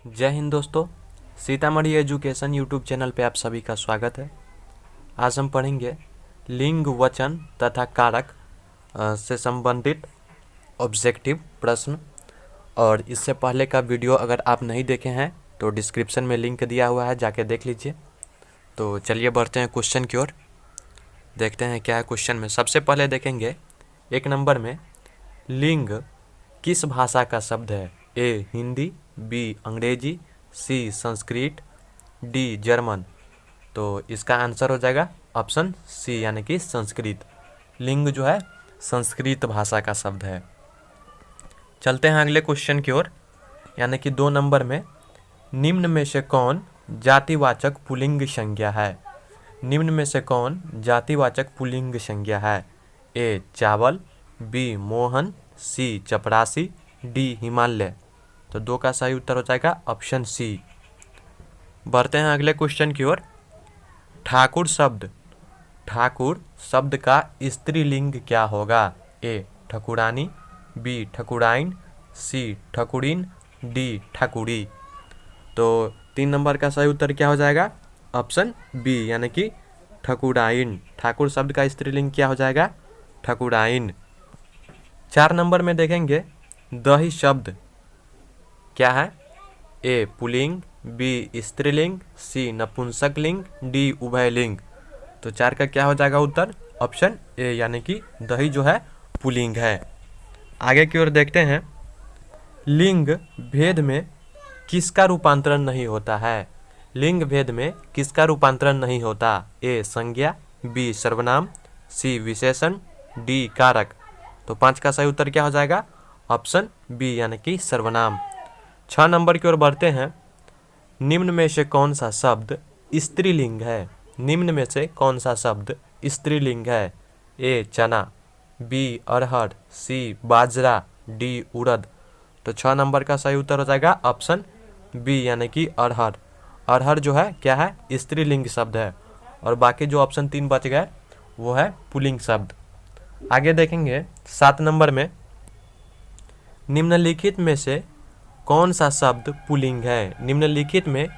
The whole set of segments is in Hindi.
जय हिंद दोस्तों। सीतामढ़ी एजुकेशन यूट्यूब चैनल पे आप सभी का स्वागत है। आज हम पढ़ेंगे लिंग, वचन तथा कारक से संबंधित ऑब्जेक्टिव प्रश्न। और इससे पहले का वीडियो अगर आप नहीं देखे हैं तो डिस्क्रिप्शन में लिंक दिया हुआ है, जाके देख लीजिए। तो चलिए बढ़ते हैं क्वेश्चन की ओर, देखते हैं क्या है क्वेश्चन में। सबसे पहले देखेंगे 1 नंबर में, लिंग किस भाषा का शब्द है? ए हिंदी, बी अंग्रेजी, सी संस्कृत, डी जर्मन। तो इसका आंसर हो जाएगा ऑप्शन सी यानी कि संस्कृत। लिंग जो है संस्कृत भाषा का शब्द है। चलते हैं अगले क्वेश्चन की ओर, यानी कि 2 नंबर में, निम्न में से कौन जातिवाचक पुल्लिंग संज्ञा है? निम्न में से कौन जातिवाचक पुल्लिंग संज्ञा है? ए चावल, बी मोहन, सी चपरासी, डी हिमालय। तो 2 का सही उत्तर हो जाएगा ऑप्शन सी। बढ़ते हैं अगले क्वेश्चन की ओर। ठाकुर शब्द का स्त्रीलिंग क्या होगा? ए ठकुरानी, बी ठकुराइन, सी ठकुरिन, डी ठकुरी। तो 3 नंबर का सही उत्तर क्या हो जाएगा? ऑप्शन बी यानी कि ठकुराइन। ठाकुर शब्द का स्त्रीलिंग क्या हो जाएगा? ठकुराइन। 4 नंबर में देखेंगे, दही शब्द क्या है? ए पुल्लिंग, बी स्त्रीलिंग, सी नपुंसकलिंग, डी उभयलिंग। तो 4 का क्या हो जाएगा उत्तर? ऑप्शन ए यानी कि दही जो है पुल्लिंग है। आगे की ओर देखते हैं, लिंग भेद में किसका रूपांतरण नहीं होता है? लिंग भेद में किसका रूपांतरण नहीं होता? ए संज्ञा, बी सर्वनाम, सी विशेषण, डी कारक। तो 5 का सही उत्तर क्या हो जाएगा? ऑप्शन बी यानी कि सर्वनाम। 6 नंबर की ओर बढ़ते हैं, निम्न में से कौन सा शब्द स्त्रीलिंग है? निम्न में से कौन सा शब्द स्त्रीलिंग है? ए चना, बी अरहर, सी बाजरा, डी उड़द। तो 6 नंबर का सही उत्तर हो जाएगा ऑप्शन बी यानी कि अरहर। अरहर जो है क्या है? स्त्रीलिंग शब्द है। और बाकी जो ऑप्शन 3 बच गए वो है पुल्लिंग शब्द। आगे देखेंगे 7 नंबर में, निम्नलिखित में से कौन सा शब्द पुल्लिंग है? निम्नलिखित में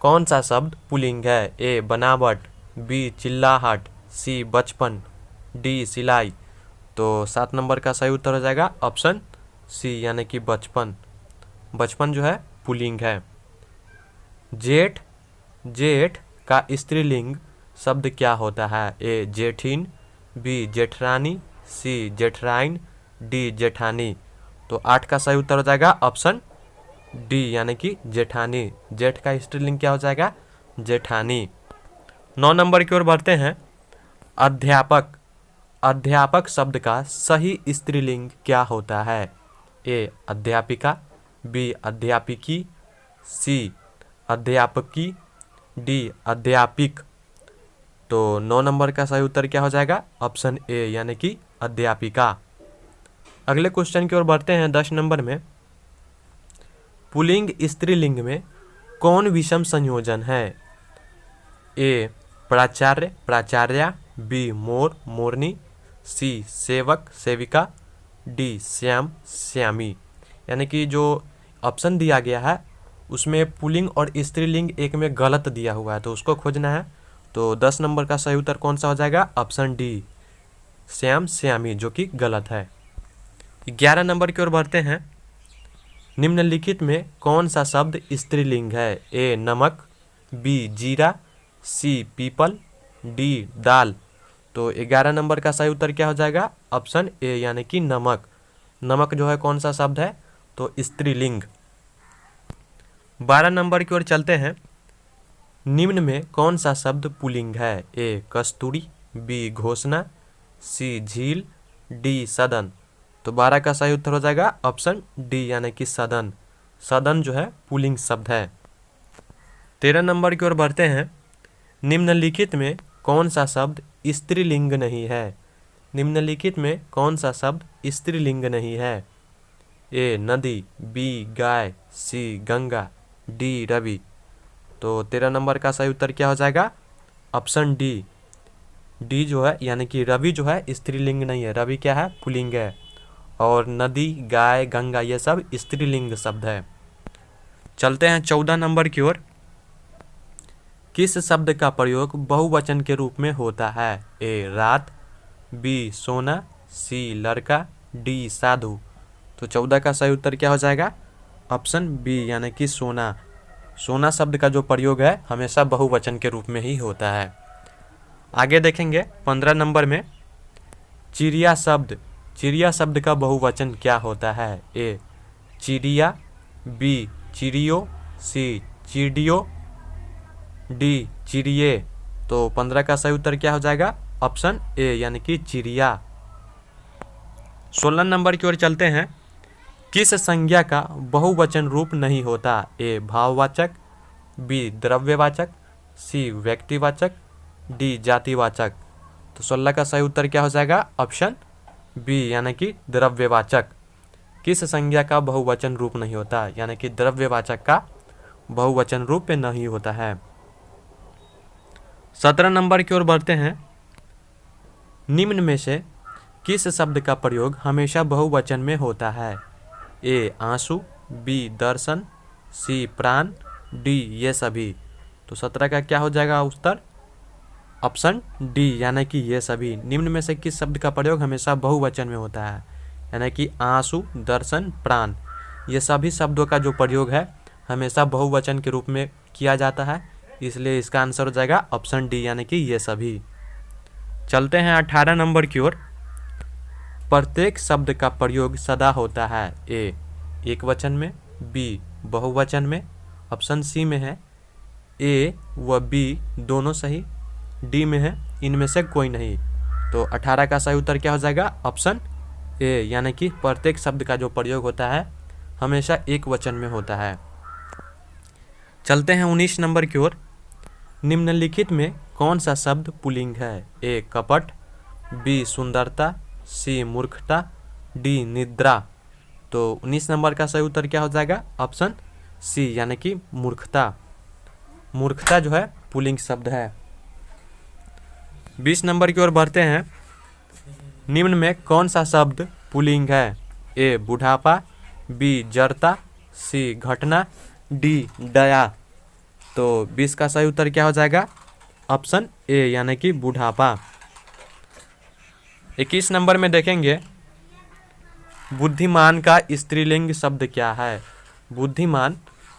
कौन सा शब्द पुल्लिंग है? ए बनावट, बी चिल्लाहट, सी बचपन, डी सिलाई। तो 7 नंबर का सही उत्तर हो जाएगा ऑप्शन सी यानी कि बचपन। बचपन जो है पुल्लिंग है। जेठ का स्त्रीलिंग शब्द क्या होता है? ए जेठिन, बी जेठरानी, सी जेठराइन, डी जेठानी। तो 8 का सही उत्तर हो जाएगा ऑप्शन डी यानी कि जेठानी। जेठ का स्त्रीलिंग क्या हो जाएगा? जेठानी। 9 नंबर की ओर बढ़ते हैं, अध्यापक शब्द का सही स्त्रीलिंग क्या होता है? ए अध्यापिका, बी अध्यापिकी, सी अध्यापकी, डी अध्यापिक। तो 9 नंबर का सही उत्तर क्या हो जाएगा? ऑप्शन ए यानी कि अध्यापिका। अगले क्वेश्चन की ओर बढ़ते हैं 10 नंबर में, पुल्लिंग स्त्रीलिंग में कौन विषम संयोजन है? ए प्राचार्य, प्राचार्या, बी मोर, मोरनी, सी सेवक, सेविका, डी श्याम, श्यामी। यानी कि जो ऑप्शन दिया गया है उसमें पुल्लिंग और स्त्रीलिंग एक में गलत दिया हुआ है, तो उसको खोजना है। तो 10 नंबर का सही उत्तर कौन सा हो जाएगा? ऑप्शन डी श्याम, श्यामी, जो कि गलत है। 11 नंबर की ओर बढ़ते हैं, निम्नलिखित में कौन सा शब्द स्त्रीलिंग है? ए नमक, बी जीरा, सी पीपल, डी दाल। तो 11 नंबर का सही उत्तर क्या हो जाएगा? ऑप्शन ए यानी कि नमक। नमक जो है कौन सा शब्द है? तो स्त्रीलिंग। 12 नंबर की ओर चलते हैं, निम्न में कौन सा शब्द पुल्लिंग है? ए कस्तूरी, बी घोषणा, सी झील, डी सदन। तो 12 का सही उत्तर हो जाएगा ऑप्शन डी यानी कि सदन। सदन जो है पुल्लिंग शब्द है। 13 नंबर की ओर बढ़ते हैं, निम्नलिखित में कौन सा शब्द स्त्रीलिंग नहीं है? निम्नलिखित में कौन सा शब्द स्त्रीलिंग नहीं है? ए नदी, बी गाय, सी गंगा, डी रवि। तो 13 नंबर का सही उत्तर क्या हो जाएगा? Option D. डी जो है यानी कि रवि जो है स्त्रीलिंग नहीं है, रवि क्या है? पुल्लिंग है। और नदी, गाय, गंगा ये सब स्त्रीलिंग शब्द है। चलते हैं 14 नंबर की ओर। किस शब्द का प्रयोग बहुवचन के रूप में होता है? ए रात, बी सोना, सी लड़का, डी साधु। तो 14 का सही उत्तर क्या हो जाएगा? ऑप्शन बी यानी कि सोना। सोना शब्द का जो प्रयोग है हमेशा बहुवचन के रूप में ही होता है। आगे देखेंगे 15 नंबर में, चिड़िया शब्द का बहुवचन क्या होता है? ए चिड़िया, बी चिड़ियो, सी चिड़ियो, डी चिड़िए। तो 15 का सही उत्तर क्या हो जाएगा? ऑप्शन ए यानी कि चिड़िया। 16 नंबर की ओर चलते हैं। किस संज्ञा का बहुवचन रूप नहीं होता? ए भाववाचक, बी द्रव्यवाचक, सी व्यक्तिवाचक, डी जातिवाचक। तो 16 का सही उत्तर क्या हो जाएगा? ऑप्शन बी यानी कि द्रव्यवाचक। किस संज्ञा का बहुवचन रूप नहीं होता? यानी कि द्रव्यवाचक का बहुवचन रूप नहीं होता है। 17 नंबर की ओर बढ़ते हैं। निम्न में से किस शब्द का प्रयोग हमेशा बहुवचन में होता है? ए आंसू, बी दर्शन, सी प्राण, डी ये सभी। तो 17 का क्या हो जाएगा उत्तर? ऑप्शन डी यानी कि ये सभी। निम्न में से किस शब्द का प्रयोग हमेशा बहुवचन में होता है? यानी कि आंसू, दर्शन, प्राण, ये सभी शब्दों का जो प्रयोग है हमेशा बहुवचन के रूप में किया जाता है, इसलिए इसका आंसर हो जाएगा ऑप्शन डी यानी कि ये सभी। चलते हैं 18 नंबर की ओर। प्रत्येक शब्द का प्रयोग सदा होता है। ए एक वचन में, बी बहुवचन में, ऑप्शन सी में है ए व बी दोनों सही, डी में है इनमें से कोई नहीं। तो 18 का सही उत्तर क्या हो जाएगा? ऑप्शन ए यानी कि प्रत्येक शब्द का जो प्रयोग होता है हमेशा एक वचन में होता है। चलते हैं 19 नंबर की ओर। निम्नलिखित में कौन सा शब्द पुल्लिंग है? ए कपट, बी सुंदरता, सी मूर्खता, डी निद्रा। तो 19 नंबर का सही उत्तर क्या हो जाएगा? ऑप्शन सी यानी कि मूर्खता। मूर्खता जो है पुल्लिंग शब्द है। 20 नंबर की ओर बढ़ते हैं। निम्न में कौन सा शब्द पुल्लिंग है? ए बुढ़ापा, बी जड़ता, सी घटना, डी दया। तो 20 का सही उत्तर क्या हो जाएगा? ऑप्शन ए यानी कि बुढ़ापा। 21 नंबर में देखेंगे, बुद्धिमान का स्त्रीलिंग शब्द क्या है? बुद्धिमान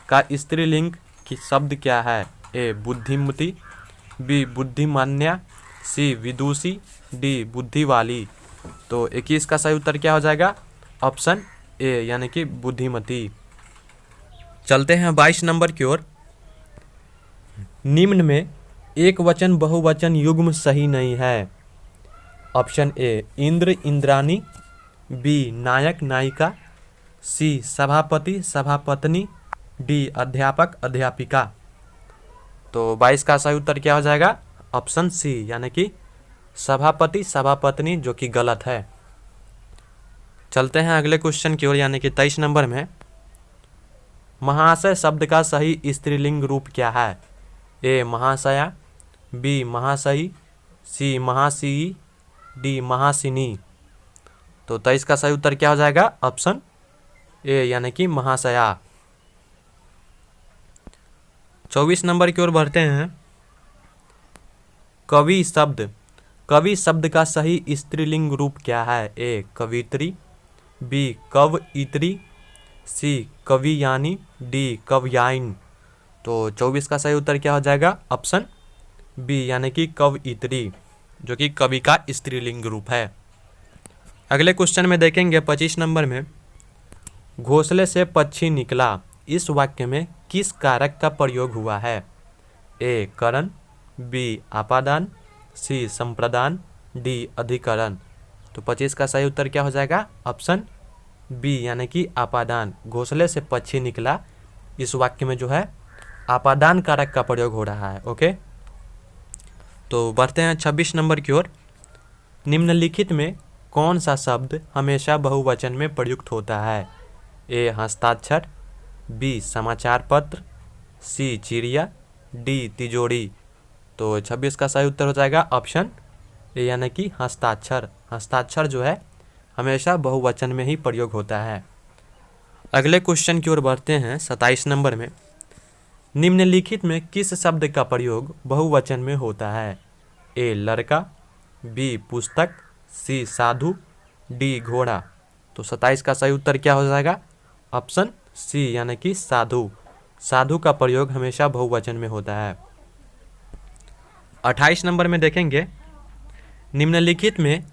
का स्त्रीलिंग की शब्द क्या है? ए बुद्धिमती, बी बुद्धिमान्या, सी विदुषी, डी बुद्धि वाली। तो 21 का सही उत्तर क्या हो जाएगा? ऑप्शन ए यानी कि बुद्धिमती। चलते हैं 22 नंबर की ओर। निम्न में एक वचन बहुवचन युग्म सही नहीं है। Option A Indra Indrani, B नायक नायिका, सी सभापति सभापत्नी, डी अध्यापक अध्यापिका। तो 22 का सही उत्तर क्या हो जाएगा? ऑप्शन सी यानी कि सभापति सभापत्नी, जो कि गलत है। चलते हैं अगले क्वेश्चन की ओर यानी कि 23 नंबर में। महाशय शब्द का सही स्त्रीलिंग रूप क्या है? ए महाशया, बी महाशयी, सी महाशयी, डी महाशिनी। तो 23 का सही उत्तर क्या हो जाएगा? ऑप्शन ए यानी कि महाशया। 24 नंबर की ओर बढ़ते हैं। कवि शब्द का सही स्त्रीलिंग रूप क्या है? ए कवित्री, बी कवयित्री, सी कवियानी, डी कवयाइन। तो 24 का सही उत्तर क्या हो जाएगा? ऑप्शन बी यानी कि कवयित्री, जो कि कवि का स्त्रीलिंग रूप है। अगले क्वेश्चन में देखेंगे 25 नंबर में, घोंसले से पक्षी निकला, इस वाक्य में किस कारक का प्रयोग हुआ है? ए करण, बी आपादान, सी संप्रदान, डी अधिकरण। तो 25 का सही उत्तर क्या हो जाएगा? ऑप्शन बी यानी कि आपादान। घोंसले से पक्षी निकला, इस वाक्य में जो है आपादान कारक का प्रयोग हो रहा है। ओके, तो बढ़ते हैं 26 नंबर की ओर। निम्नलिखित में कौन सा शब्द हमेशा बहुवचन में प्रयुक्त होता है? ए हस्ताक्षर, बी समाचार पत्र, सी चिड़िया, डी तिजोरी। तो 26 का सही उत्तर हो जाएगा ऑप्शन ए यानी कि हस्ताक्षर। हस्ताक्षर जो है हमेशा बहुवचन में ही प्रयोग होता है। अगले क्वेश्चन की ओर बढ़ते हैं 27 नंबर में। निम्नलिखित में किस शब्द का प्रयोग बहुवचन में होता है? ए लड़का, बी पुस्तक, सी साधु, डी घोड़ा। तो 27 का सही उत्तर क्या हो जाएगा? ऑप्शन सी यानी कि साधु। साधु का प्रयोग हमेशा बहुवचन में होता है। 28 नंबर में देखेंगे, निम्नलिखित में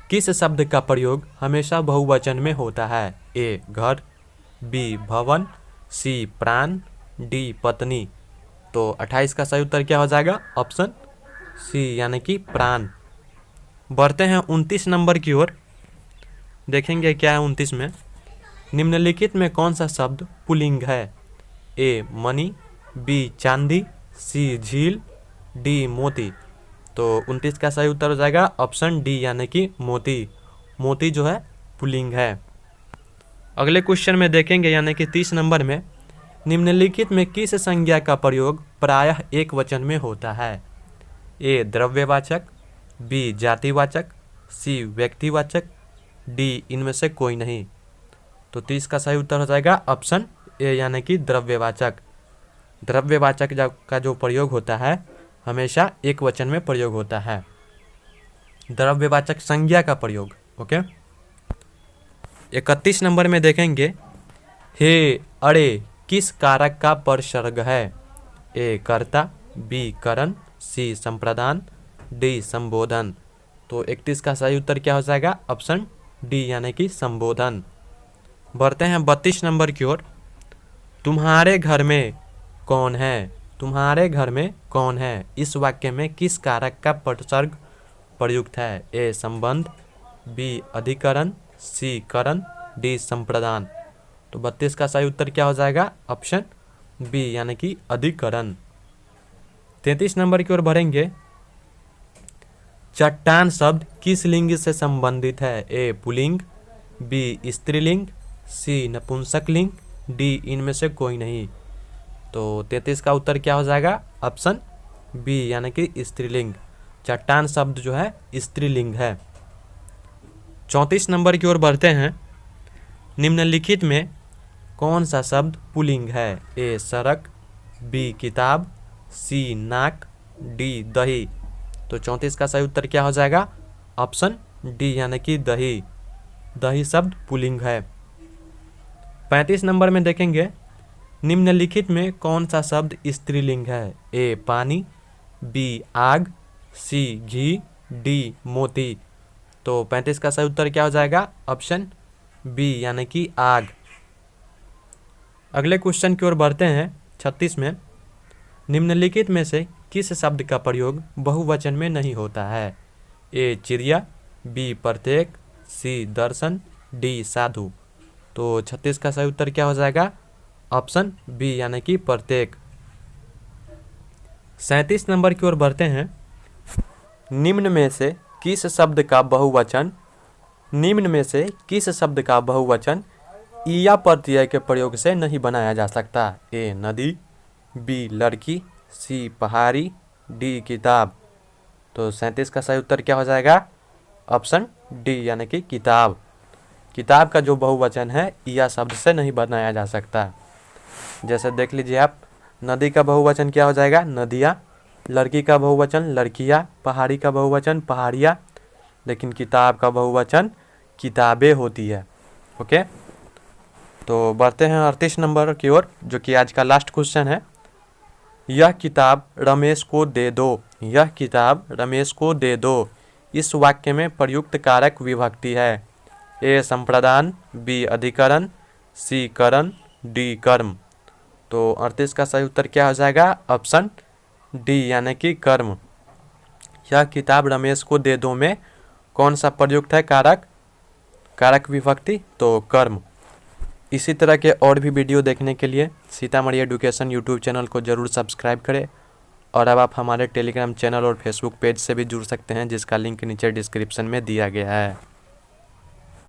किस शब्द का प्रयोग हमेशा बहुवचन में होता है? ए घर, बी भवन, सी प्राण, डी पत्नी। तो 28 का सही उत्तर क्या हो जाएगा? ऑप्शन सी यानी कि प्राण। बढ़ते हैं 29 नंबर की ओर। देखेंगे क्या है 29 में। निम्नलिखित में कौन सा शब्द पुल्लिंग है? ए मणि, बी चांदी, सी झील, डी मोती। तो 29 का सही उत्तर हो जाएगा ऑप्शन डी यानी कि मोती। मोती जो है पुल्लिंग है। अगले क्वेश्चन में देखेंगे यानी कि 30 नंबर में, निम्नलिखित में किस संज्ञा का प्रयोग प्रायः एक वचन में होता है? ए द्रव्यवाचक, बी जातिवाचक, सी व्यक्तिवाचक, डी इनमें से कोई नहीं। तो 30 का सही उत्तर हो जाएगा ऑप्शन ए यानी कि द्रव्यवाचक। द्रव्यवाचक का जो प्रयोग होता है हमेशा एक वचन में प्रयोग होता है। द्रव्यवाचक संज्ञा का प्रयोग। ओके। 31 नंबर में देखेंगे, हे अरे किस कारक का परसर्ग है? ए कर्ता, बी करण, सी संप्रदान, डी संबोधन। तो 31 का सही उत्तर क्या हो जाएगा? ऑप्शन डी यानी कि संबोधन। बढ़ते हैं 32 नंबर की ओर। तुम्हारे घर में कौन है? तुम्हारे घर में कौन है इस वाक्य में किस कारक का परसर्ग प्रयुक्त है? ए संबंध, बी अधिकरण, सी करण, डी संप्रदान। तो 32 का सही उत्तर क्या हो जाएगा? ऑप्शन बी यानी कि अधिकरण। 33 नंबर की ओर बढ़ेंगे। चट्टान शब्द किस लिंग से संबंधित है? ए पुल्लिंग, बी स्त्रीलिंग, सी नपुंसक लिंग, डी इनमें से कोई नहीं। तो 33 का उत्तर क्या हो जाएगा? ऑप्शन बी यानी कि स्त्रीलिंग। चट्टान शब्द जो है स्त्रीलिंग है। 34 नंबर की ओर बढ़ते हैं। निम्नलिखित में कौन सा शब्द पुल्लिंग है? ए सड़क, बी किताब, सी नाक, डी दही। तो 34 का सही उत्तर क्या हो जाएगा? ऑप्शन डी यानी कि दही। दही शब्द पुल्लिंग है। 35 नंबर में देखेंगे, निम्नलिखित में कौन सा शब्द स्त्रीलिंग है? ए पानी, बी आग, सी घी, डी मोती। तो 35 का सही उत्तर क्या हो जाएगा? ऑप्शन बी यानी कि आग। अगले क्वेश्चन की ओर बढ़ते हैं 36 में। निम्नलिखित में से किस शब्द का प्रयोग बहुवचन में नहीं होता है? ए चिड़िया, बी प्रत्येक, सी दर्शन, डी साधु। तो 36 का सही उत्तर क्या हो जाएगा? ऑप्शन बी यानी कि प्रत्येक। 37 नंबर की ओर बढ़ते हैं। निम्न में से किस शब्द का बहुवचन ईया प्रत्यय के प्रयोग से नहीं बनाया जा सकता? ए नदी, बी लड़की, सी पहाड़ी, डी किताब। तो 37 का सही उत्तर क्या हो जाएगा? ऑप्शन डी यानी कि किताब। किताब का जो बहुवचन है ईया शब्द से नहीं बनाया जा सकता। जैसे देख लीजिए आप, नदी का बहुवचन क्या हो जाएगा? नदियाँ। लड़की का बहुवचन लड़कियाँ। पहाड़ी का बहुवचन पहाड़ियाँ। लेकिन किताब का बहुवचन किताबें होती है। ओके। तो बढ़ते हैं 38 नंबर की ओर, जो कि आज का लास्ट क्वेश्चन है। यह किताब रमेश को दे दो। यह किताब रमेश को दे दो इस वाक्य में प्रयुक्त कारक विभक्ति है? ए संप्रदान, बी अधिकरण, सी करण, डी कर्म। तो 38 का सही उत्तर क्या हो जाएगा? ऑप्शन डी यानी कि कर्म। यह किताब रमेश को दे दो में कौन सा प्रयुक्त है कारक विभक्ति? तो कर्म। इसी तरह के और भी वीडियो देखने के लिए सीतामढ़ी एजुकेशन यूट्यूब चैनल को ज़रूर सब्सक्राइब करें। और अब आप हमारे टेलीग्राम चैनल और फेसबुक पेज से भी जुड़ सकते हैं, जिसका लिंक नीचे डिस्क्रिप्शन में दिया गया है।